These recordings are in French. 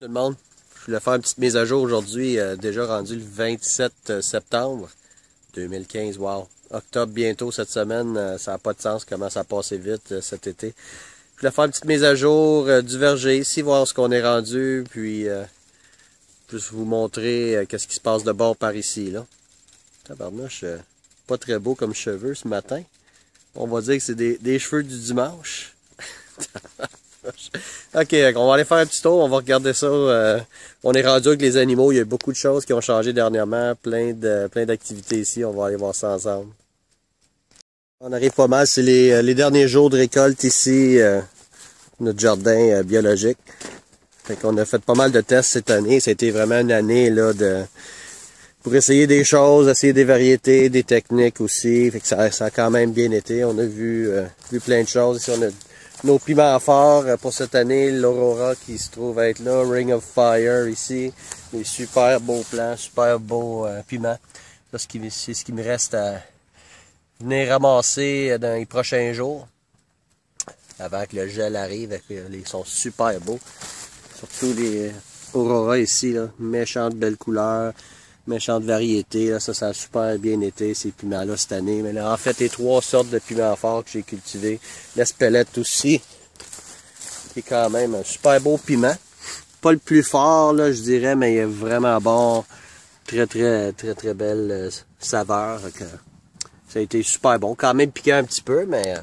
Tout le monde, je voulais faire une petite mise à jour aujourd'hui, déjà rendu le 27 septembre 2015, wow. Octobre bientôt cette semaine, ça n'a pas de sens comment ça a passé vite cet été. Je voulais faire une petite mise à jour du verger ici, voir ce qu'on est rendu, puis plus vous montrer qu'est-ce qui se passe de bord par ici, là. Tabarnouche, pas très beau comme cheveux ce matin. On va dire que c'est des cheveux du dimanche. Ok, on va aller faire un petit tour, on va regarder ça. On est rendu avec les animaux, il y a beaucoup de choses qui ont changé dernièrement, plein d'activités ici, on va aller voir ça ensemble. On arrive pas mal, c'est les derniers jours de récolte ici, notre jardin biologique. Fait qu'on a fait pas mal de tests cette année, ça a été vraiment une année là pour essayer des choses, essayer des variétés, des techniques aussi. Fait que ça a quand même bien été, on a vu plein de choses. Ici on a nos piments forts pour cette année, l'Aurora qui se trouve être là, Ring of Fire ici, des super beaux plants, super beaux piments. C'est ce qui me reste à venir ramasser dans les prochains jours, avant que le gel arrive. Ils sont super beaux, surtout les Aurora ici, là, méchantes belles couleurs, méchante variété, là, ça a super bien été ces piments-là cette année. Mais là, en fait, les trois sortes de piments forts que j'ai cultivés. L'Espelette aussi, qui est quand même un super beau piment. Pas le plus fort, là, je dirais, mais il est vraiment bon. Très belle saveur. Ça a été super bon. Quand même piquant un petit peu, mais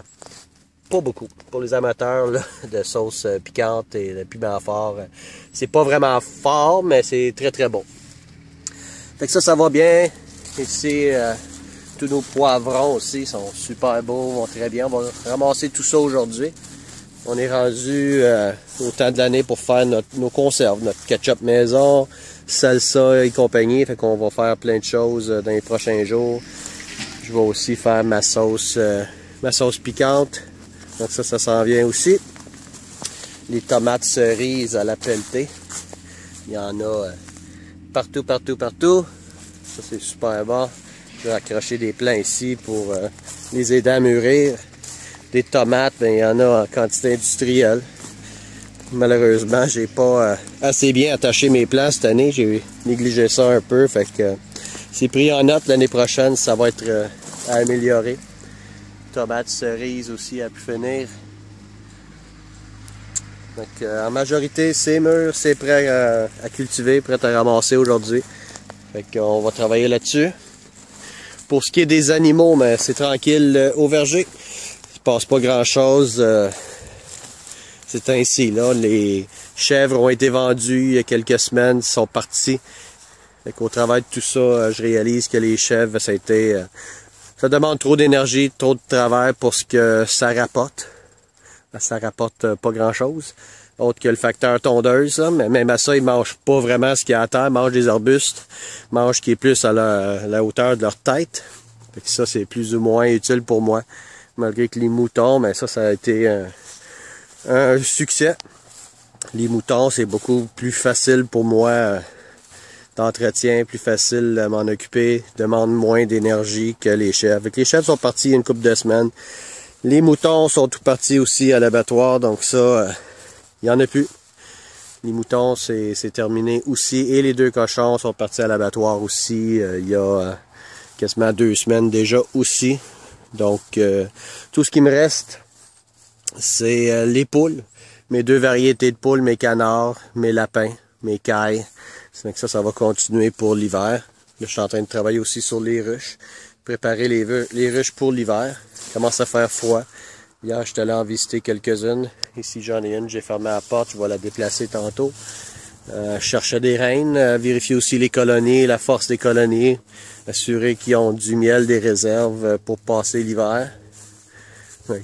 pas beaucoup. Pour les amateurs là, de sauce piquante et de piment fort, c'est pas vraiment fort, mais c'est très bon. Fait que ça va bien. Ici, tous nos poivrons aussi sont super beaux, vont très bien. On va ramasser tout ça aujourd'hui. On est rendu au temps de l'année pour faire nos conserves, notre ketchup maison, salsa et compagnie. Fait qu'on va faire plein de choses dans les prochains jours. Je vais aussi faire ma sauce piquante. Donc ça s'en vient aussi. Les tomates cerises à la pelletée. Il y en a partout. Ça, c'est super bon. Je vais accrocher des plants ici pour les aider à mûrir. Des tomates, ben, il y en a en quantité industrielle. Malheureusement, j'ai pas assez bien attaché mes plants cette année. J'ai négligé ça un peu. Fait que c'est pris en note. L'année prochaine, ça va être à améliorer. Tomates cerises aussi à pu finir. Donc, en majorité, c'est mûr, c'est prêt à cultiver, prêt à ramasser aujourd'hui. Fait qu'on va travailler là-dessus. Pour ce qui est des animaux, mais c'est tranquille au verger. Il ne passe pas grand-chose. C'est ainsi, là. Les chèvres ont été vendues il y a quelques semaines, ils sont partis. Fait qu'au travers de tout ça, je réalise que les chèvres, ça demande trop d'énergie, trop de travail pour ce que ça rapporte. Ça rapporte pas grand-chose, autre que le facteur tondeuse, là. Mais même à ça, ils mangent pas vraiment ce qu'il y a à terre, ils mangent des arbustes, ils mangent ce qui est plus à la hauteur de leur tête. Fait que ça, c'est plus ou moins utile pour moi. Malgré que les moutons, mais ça a été un succès. Les moutons, c'est beaucoup plus facile pour moi d'entretien, plus facile de m'en occuper, demande moins d'énergie que les chèvres. Fait que les chèvres sont partis il y a une couple de semaines. Les moutons sont tout partis aussi à l'abattoir, donc ça, il n'y en a plus. Les moutons, c'est terminé aussi. Et les deux cochons sont partis à l'abattoir aussi il y a quasiment 2 semaines déjà aussi. Donc, tout ce qui me reste, c'est les poules. Mes 2 variétés de poules, mes canards, mes lapins, mes cailles. C'est que ça va continuer pour l'hiver. Là, je suis en train de travailler aussi sur les ruches. Préparer les ruches pour l'hiver. Il commence à faire froid. Hier, j'étais allé en visiter quelques-unes. Ici, j'en ai une. J'ai fermé la porte. Je vais la déplacer tantôt. Je cherchais des reines. Vérifier aussi les colonies, la force des colonies. Assurer qu'ils ont du miel, des réserves pour passer l'hiver.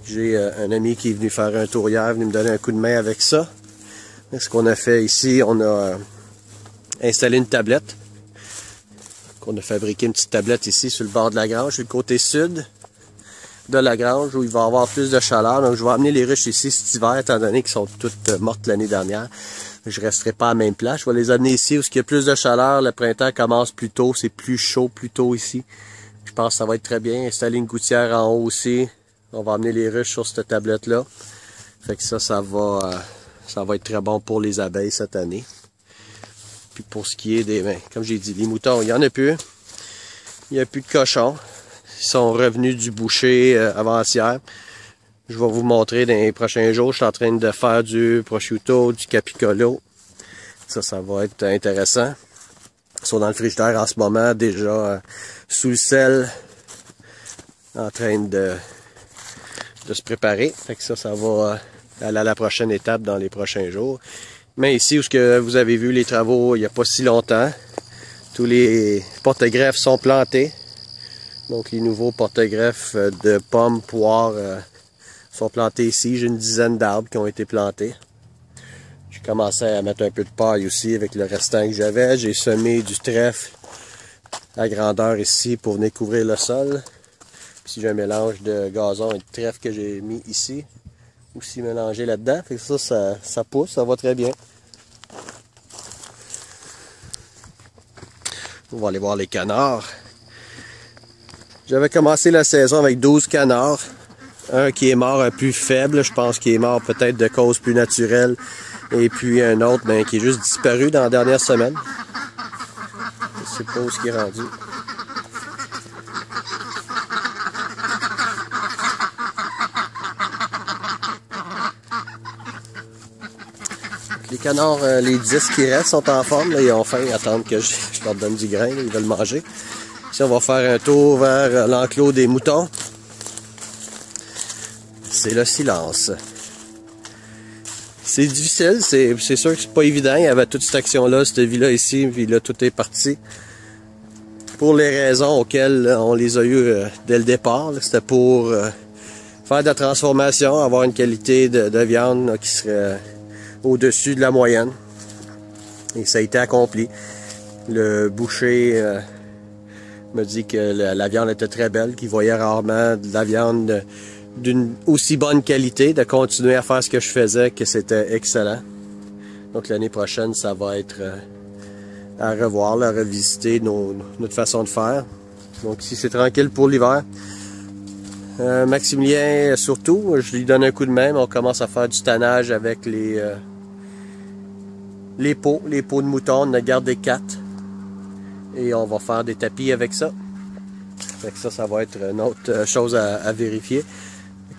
J'ai un ami qui est venu faire un tour hier, venu me donner un coup de main avec ça. Ce qu'on a fait ici, on a installé une tablette. On a fabriqué une petite tablette ici sur le bord de la grange, sur le côté sud de la grange où il va y avoir plus de chaleur. Donc je vais amener les ruches ici cet hiver, étant donné qu'elles sont toutes mortes l'année dernière. Je ne resterai pas à la même place. Je vais les amener ici où il y a plus de chaleur. Le printemps commence plus tôt, c'est plus chaud plus tôt ici. Je pense que ça va être très bien. Installer une gouttière en haut aussi. On va amener les ruches sur cette tablette-là. Fait que ça va être très bon pour les abeilles cette année. Puis pour ce qui est des, ben, comme j'ai dit, les moutons, il n'y en a plus. Il n'y a plus de cochons. Ils sont revenus du boucher avant-hier. Je vais vous montrer dans les prochains jours. Je suis en train de faire du prosciutto, du capicolo. Ça va être intéressant. Ils sont dans le frigidaire en ce moment, déjà sous le sel, en train de se préparer. Fait que ça va aller à la prochaine étape dans les prochains jours. Mais ici, où ce que vous avez vu les travaux il n'y a pas si longtemps, tous les porte-greffes sont plantés. Donc les nouveaux porte-greffes de pommes, poires sont plantés ici. J'ai une dizaine d'arbres qui ont été plantés. J'ai commencé à mettre un peu de paille aussi avec le restant que j'avais. J'ai semé du trèfle à grandeur ici pour venir couvrir le sol. Puis j'ai un mélange de gazon et de trèfle que j'ai mis ici, aussi mélangé là-dedans. Fait que ça pousse, ça va très bien. On va aller voir les canards. J'avais commencé la saison avec 12 canards. Un qui est mort un peu faible, je pense qu'il est mort peut-être de cause plus naturelle. Et puis un autre qui est juste disparu dans la dernière semaine. Je sais pas où il est rendu. Les canards, les 10 qui restent sont en forme. Là, ils ont faim, ils attendent que je leur donne du grain. Là, ils veulent manger. Ici, on va faire un tour vers l'enclos des moutons. C'est le silence. C'est difficile, c'est sûr que c'est pas évident. Il y avait toute cette action-là, cette vie-là ici, puis là, tout est parti. Pour les raisons auxquelles on les a eues dès le départ. C'était pour faire de la transformation, avoir une qualité de viande là, qui serait au-dessus de la moyenne. Et ça a été accompli. Le boucher me dit que la viande était très belle, qu'il voyait rarement de la viande d'une aussi bonne qualité, de continuer à faire ce que je faisais, que c'était excellent. Donc l'année prochaine, ça va être à revoir, à revisiter notre façon de faire. Donc ici, c'est tranquille pour l'hiver. Maximilien, surtout, je lui donne un coup de main. On commence à faire du tannage avec les pots de mouton. On a gardé 4. Et on va faire des tapis avec ça. Fait que ça va être une autre chose à vérifier.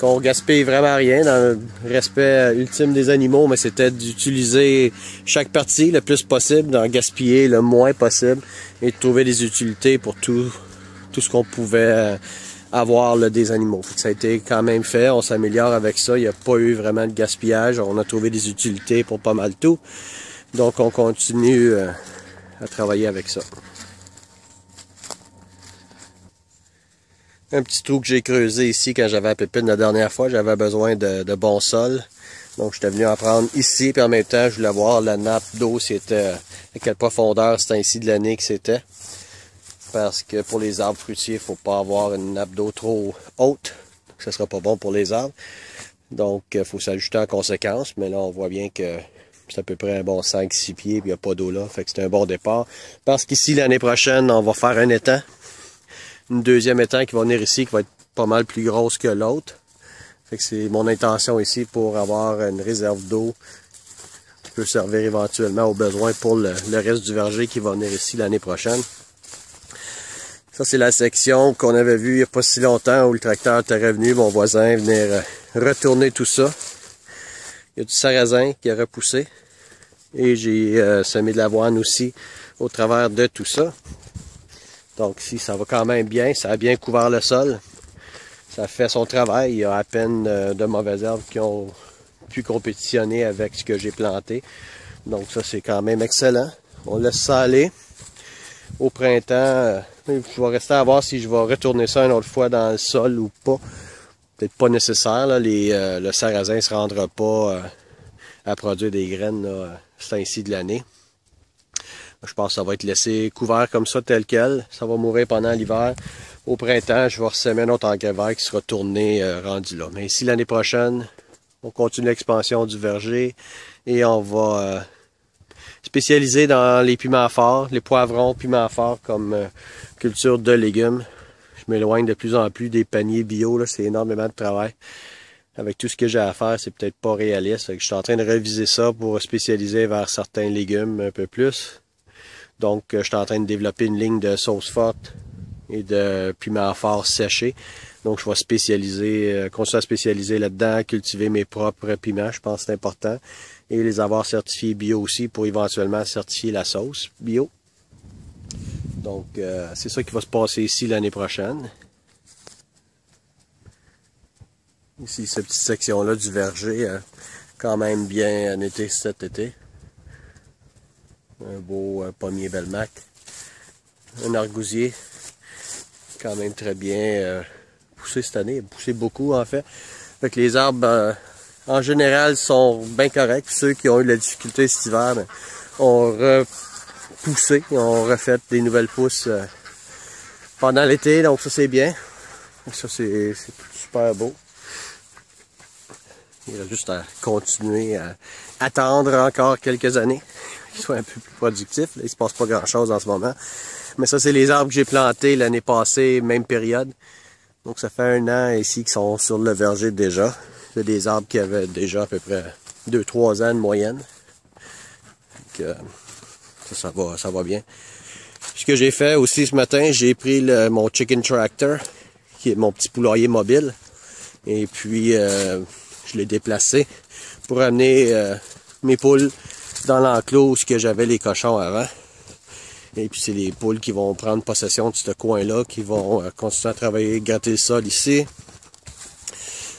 Qu'on gaspille vraiment rien dans le respect ultime des animaux, mais c'était d'utiliser chaque partie le plus possible, d'en gaspiller le moins possible et de trouver des utilités pour tout ce qu'on pouvait avoir là, des animaux. Ça a été quand même fait, on s'améliore avec ça, il n'y a pas eu vraiment de gaspillage, on a trouvé des utilités pour pas mal tout. Donc on continue à travailler avec ça. Un petit trou que j'ai creusé ici quand j'avais la pépine la dernière fois. J'avais besoin de bon sol. Donc j'étais venu en prendre ici. Puis en même temps, je voulais voir la nappe d'eau, c'était à quelle profondeur c'était ainsi de l'année que c'était. Parce que pour les arbres fruitiers, il ne faut pas avoir une nappe d'eau trop haute. Ça ne sera pas bon pour les arbres. Donc il faut s'ajuster en conséquence. Mais là, on voit bien que c'est à peu près un bon 5-6 pieds. Puis il n'y a pas d'eau là. Fait que c'est un bon départ. Parce qu'ici, l'année prochaine, on va faire un étang. Une deuxième étang qui va venir ici, qui va être pas mal plus grosse que l'autre. Fait que c'est mon intention ici pour avoir une réserve d'eau qui peut servir éventuellement aux besoins pour le reste du verger qui va venir ici l'année prochaine. Ça, c'est la section qu'on avait vue il n'y a pas si longtemps où le tracteur était revenu, mon voisin, venir retourner tout ça. Il y a du sarrasin qui a repoussé. Et j'ai semé de l'avoine aussi au travers de tout ça. Donc ici, ça va quand même bien. Ça a bien couvert le sol. Ça fait son travail. Il y a à peine de mauvaises herbes qui ont pu compétitionner avec ce que j'ai planté. Donc ça, c'est quand même excellent. On laisse ça aller. Au printemps, je vais rester à voir si je vais retourner ça une autre fois dans le sol ou pas. Peut-être pas nécessaire. Là. Le sarrasin ne se rendra pas à produire des graines c'est ainsi de l'année. Je pense que ça va être laissé couvert comme ça, tel quel. Ça va mourir pendant l'hiver. Au printemps, je vais ressemer un autre engrais vert qui sera tourné rendu là. Mais ici, l'année prochaine, on continue l'expansion du verger et on va spécialiser dans les piments forts, les poivrons, piments forts comme culture de légumes. Je m'éloigne de plus en plus des paniers bio, là, c'est énormément de travail. Avec tout ce que j'ai à faire, c'est peut-être pas réaliste. Fait que je suis en train de réviser ça pour spécialiser vers certains légumes un peu plus. Donc, je suis en train de développer une ligne de sauce forte et de piment fort séché. Donc, je vais continuer à spécialiser là-dedans, cultiver mes propres piments, je pense que c'est important. Et les avoir certifiés bio aussi pour éventuellement certifier la sauce bio. Donc, c'est ça qui va se passer ici l'année prochaine. Ici, cette petite section-là du verger, quand même bien été cet été. Un beau pommier Belmac. Un argousier, quand même très bien poussé cette année. Il a poussé beaucoup, en fait. Fait que les arbres, en général, sont bien corrects. Ceux qui ont eu de la difficulté cet hiver, ont repoussé, ont refait des nouvelles pousses pendant l'été. Donc ça, c'est bien. Ça, c'est super beau. Il reste juste à continuer à attendre encore quelques années, qu'ils soient un peu plus productifs. Là, il se passe pas grand-chose en ce moment. Mais ça, c'est les arbres que j'ai plantés l'année passée, même période. Donc ça fait 1 an ici qu'ils sont sur le verger déjà. C'est des arbres qui avaient déjà à peu près 2-3 ans de moyenne. Donc, ça va bien. Ce que j'ai fait aussi ce matin, j'ai pris mon chicken tractor, qui est mon petit poulailler mobile. Et puis, je l'ai déplacé pour amener mes poules dans l'enclos où j'avais les cochons avant. Et puis c'est les poules qui vont prendre possession de ce coin-là, qui vont continuer à travailler, gratter le sol ici.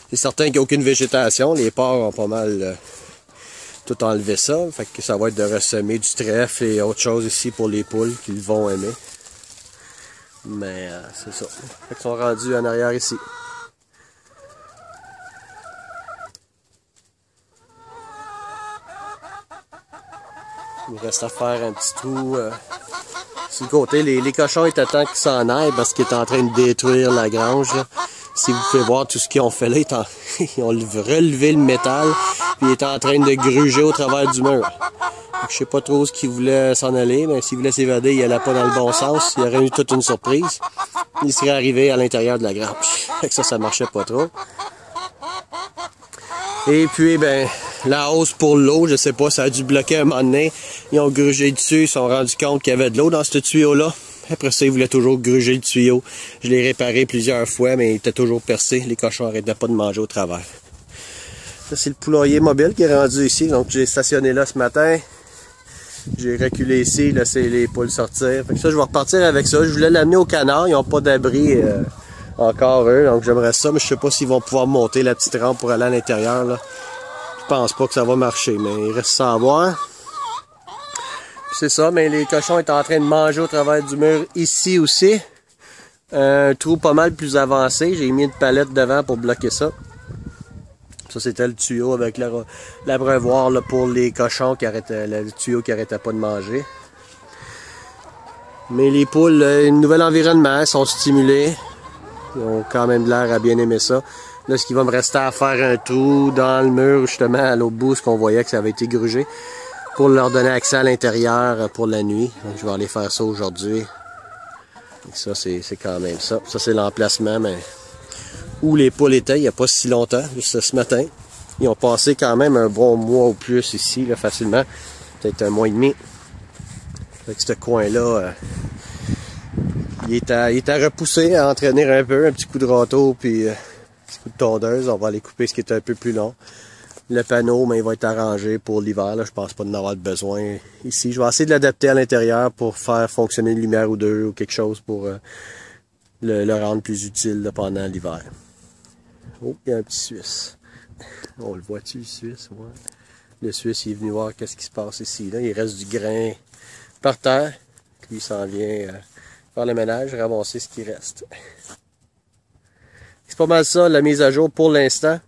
C'est certain qu'il n'y a aucune végétation, les porcs ont pas mal tout enlevé ça. Fait que ça va être de ressemer du trèfle et autre chose ici pour les poules qu'ils vont aimer. Mais c'est ça. Fait qu'ils sont rendus en arrière ici. Il reste à faire un petit trou sur le côté. Les cochons étaient temps qu'ils s'en aillent parce qu'ils étaient en train de détruire la grange. Là. Si vous pouvez voir tout ce qu'ils ont fait là, ils ont relevé le métal puis ils étaient en train de gruger au travers du mur. Donc, je sais pas trop ce qu'ils voulaient s'en aller, mais s'ils voulaient s'évader, ils n'allaient pas dans le bon sens. Il y aurait eu toute une surprise. Ils seraient arrivés à l'intérieur de la grange. Ça marchait pas trop. Et puis, ben, la hausse pour l'eau, je sais pas, ça a dû bloquer un moment donné. Ils ont grugé dessus, ils se sont rendus compte qu'il y avait de l'eau dans ce tuyau-là. Après ça, ils voulaient toujours gruger le tuyau. Je l'ai réparé plusieurs fois, mais il était toujours percé. Les cochons n'arrêtaient pas de manger au travers. Ça, c'est le poulailler mobile qui est rendu ici. Donc, j'ai stationné là ce matin. J'ai reculé ici, laissé les poules sortir. Fait que ça, je vais repartir avec ça. Je voulais l'amener au canard. Ils n'ont pas d'abri encore, eux. Donc, j'aimerais ça, mais je sais pas s'ils vont pouvoir monter la petite rampe pour aller à l'intérieur, là. Je pense pas que ça va marcher, mais il reste ça à voir. C'est ça, mais les cochons étaient en train de manger au travers du mur ici aussi. Un trou pas mal plus avancé. J'ai mis une palette devant pour bloquer ça. Ça, c'était le tuyau avec l'abreuvoir pour les cochons qui arrêtaient, le tuyau qui arrêtait pas de manger. Mais les poules, un nouvel environnement, elles sont stimulées. Ils ont quand même l'air à bien aimer ça. Là, ce qui va me rester à faire un trou dans le mur, justement, à l'autre bout, ce qu'on voyait que ça avait été grugé, pour leur donner accès à l'intérieur pour la nuit. Donc, je vais aller faire ça aujourd'hui. Ça, c'est quand même ça. Ça, c'est l'emplacement, mais où les poules étaient il n'y a pas si longtemps, juste ce matin. Ils ont passé quand même un bon mois ou plus ici, là, facilement. Peut-être 1 mois et demi. Fait que ce coin-là, il est à repousser, à entraîner un peu, un petit coup de râteau, puis un petit coup de tondeuse. On va aller couper ce qui est un peu plus long. Le panneau, mais il va être arrangé pour l'hiver. Je pense pas d'en avoir besoin ici. Je vais essayer de l'adapter à l'intérieur pour faire fonctionner une lumière ou deux ou quelque chose pour le rendre plus utile là, pendant l'hiver. Oh, il y a un petit Suisse. On le voit-tu, le Suisse? Ouais. Le Suisse, il est venu voir qu'est-ce qui se passe ici. Là, il reste du grain par terre. Lui, il s'en vient faire le ménage, ramasser ce qui reste. C'est pas mal ça, la mise à jour pour l'instant.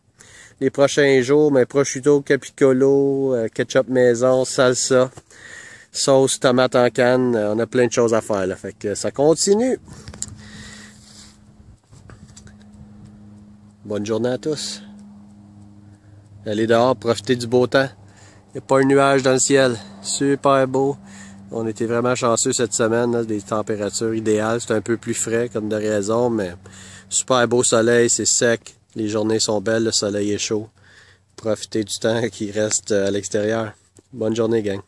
Les prochains jours, mais prosciutto, capicolo, ketchup maison, salsa, sauce, tomate en canne. On a plein de choses à faire, là. Fait que ça continue. Bonne journée à tous. Allez dehors, profitez du beau temps. Il n'y a pas un nuage dans le ciel. Super beau. On était vraiment chanceux cette semaine, là, des températures idéales. C'est un peu plus frais comme de raison, mais super beau soleil, c'est sec. Les journées sont belles, le soleil est chaud. Profitez du temps qui reste à l'extérieur. Bonne journée, gang.